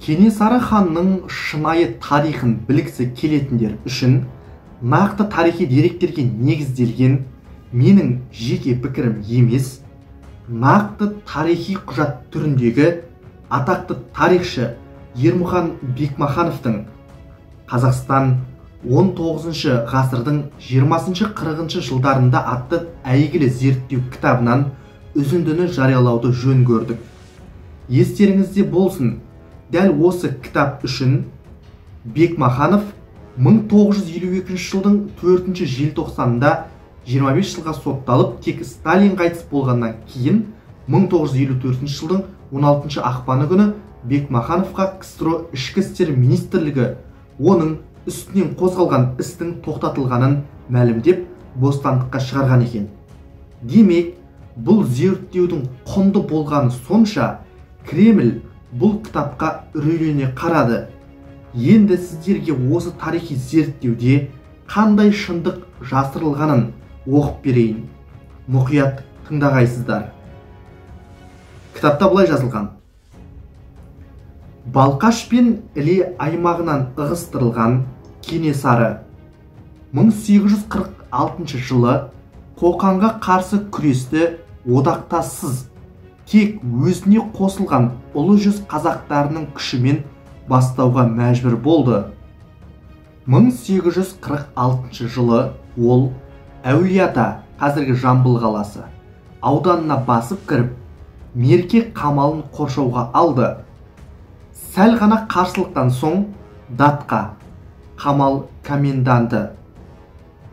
Кенесары ханның шынайы тарихын білгісі келетіндер үшін нақты тарихи деректерге негізделген менің жеке пікірім емес, нақты тарихи құжат түріндегі атақты тарихшы Ермұхан Бекмахановтың Қазақстан 19 ғасырдың 20-40 жылдарында атты әйгілі зерттеу кітабынан үзіндіні жариялауды жөн көрдік. Естеріңізде болсын, дәл осы кітап үшін Бекмаханов 1952 жылдың 4 желтоқсанында 25 жылға сотталып, тек Сталин қайтыс болғаннан кейін 1954 жылдың 16 ақпаны күні Бекмахановқа КСРО ішкі істер министрлігі оның үстінен қозғалған істің тоқтатылғанын мәлімдеп бостандыққа шығарған екен. Демек, бұл зерттеудің құнды болғаны сонша, Кремль бұл кітапқа үрейлене қарады. Енді сіздерге осы тарихи зерттеуде қандай шындық жасырылғанын оқып берейін. Мұқият тыңдағайсыздар. Кітапта былай жазылған: Балқаш пен Іле аймағынан ығыстырылған Кенесары 1846 жылы Қоқанға қарсы күресті одақтассыз, тек өзіне қосылған ұлы жүз қазақтарының күшімен бастауға мәжбүр болды. 1846 жылы ол Әулиеата, қазіргі Жамбыл қаласы, ауданына басып кіріп, Мерке қамалын қоршауға алды. Сәл ғана қарсылықтан соң Датқа, қамал коменданты,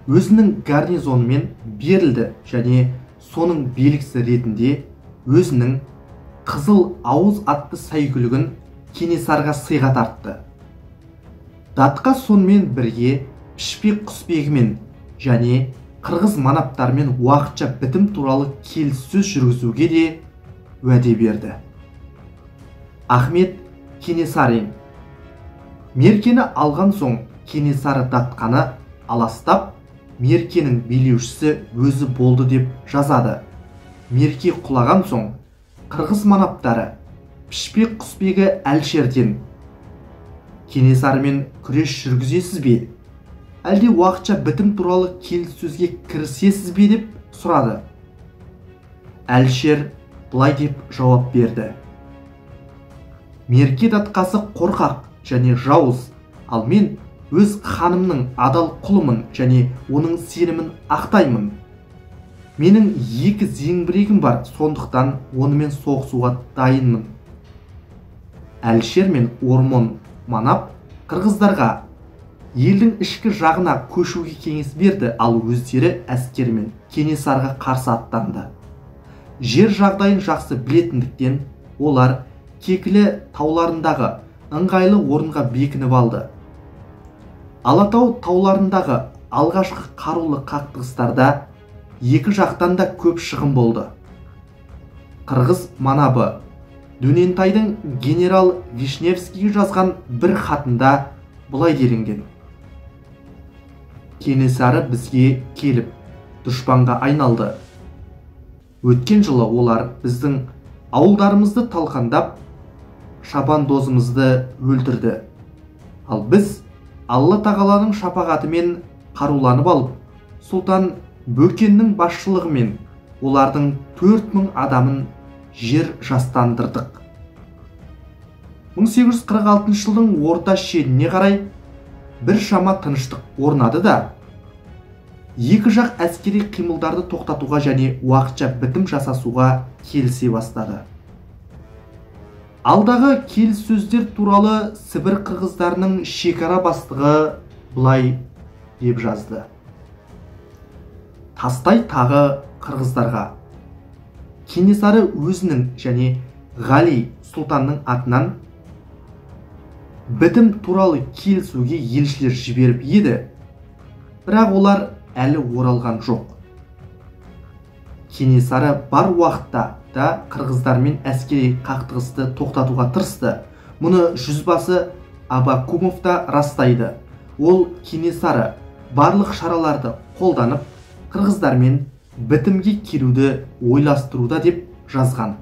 өзінің гарнизонымен берілді және соның белгісі ретінде өзінің Қызыл ауыз атты сәйгүлігін Кенесарыға сыйға тартты. Датқа сонымен бірге Пішпек құсбегімен және қырғыз манаптармен уақытша бітім туралы келіссөз жүргізуге де уәде берді. Ахмет Кенесарин Меркені алған соң Кенесары Датқаны аластап, Меркенің билеушісі өзі болды деп жазады. Мерке құлаған соң қырғыз манаптары Пішпек құсбегі Әлшерден Кенесарымен күрес жүргізесіз бе, әлде уақытша бітім туралы келіссөзге кірісесіз бе деп сұрады. Әлшер былай деп жауап берді: Мерке Датқасы қорқақ және жауыз, ал мен өз ханымның адал құлымын және оның сенімін ақтаймын. Менің 2 зеңбірегім бар, сондықтан онымен соғысуға дайынмын. Әлшер мен Ормон манап қырғыздарға елдің ішкі жағына көшуге кеңес берді, ал өздері әскермен Кенесарыға қарсы аттанды. Жер жағдайын жақсы білетіндіктен олар Кекілі тауларындағы ыңғайлы орынға бекініп алды. Алатау тауларындағы алғашқы қарулы қақтығыстарда екі жақтан да көп шығын болды. Қырғыз манабы Дөнентайдың генерал Вишневскийге жазған бір хатында былай делінген: Кенесары бізге келіп, дұшпанға айналды. Өткен жылы олар біздің ауылдарымызды талқандап, шабандозымызды өлтірді. Ал біз Алла тағаланың шапағатымен қаруланып алып, Сұлтан Бөкеннің басшылығымен олардың 4000 адамын жер жастандырдық. 1846 жылдың орта шеніне қарай бір шама тыныштық орнады да, екі жақ әскери қимылдарды тоқтатуға және уақытша бітім жасасуға келісе бастады. Алдағы келіссөздер туралы Сібір қырғыздарының шекара бастығы былай деп жазды: Тастай тағы қырғыздарға. Кенесары өзінің және Ғали Сұлтанның атынан бітім туралы келісуге елшілер жіберіп еді, бірақ олар әлі оралған жоқ. Кенесары бар уақытта да қырғыздармен әскери қақтығысты тоқтатуға тырысты. Мұны жүзбасы Абакумов та растайды. Ол Кенесары барлық шараларды қолданып, қырғыздармен бітімге келуді ойластыруда деп жазған.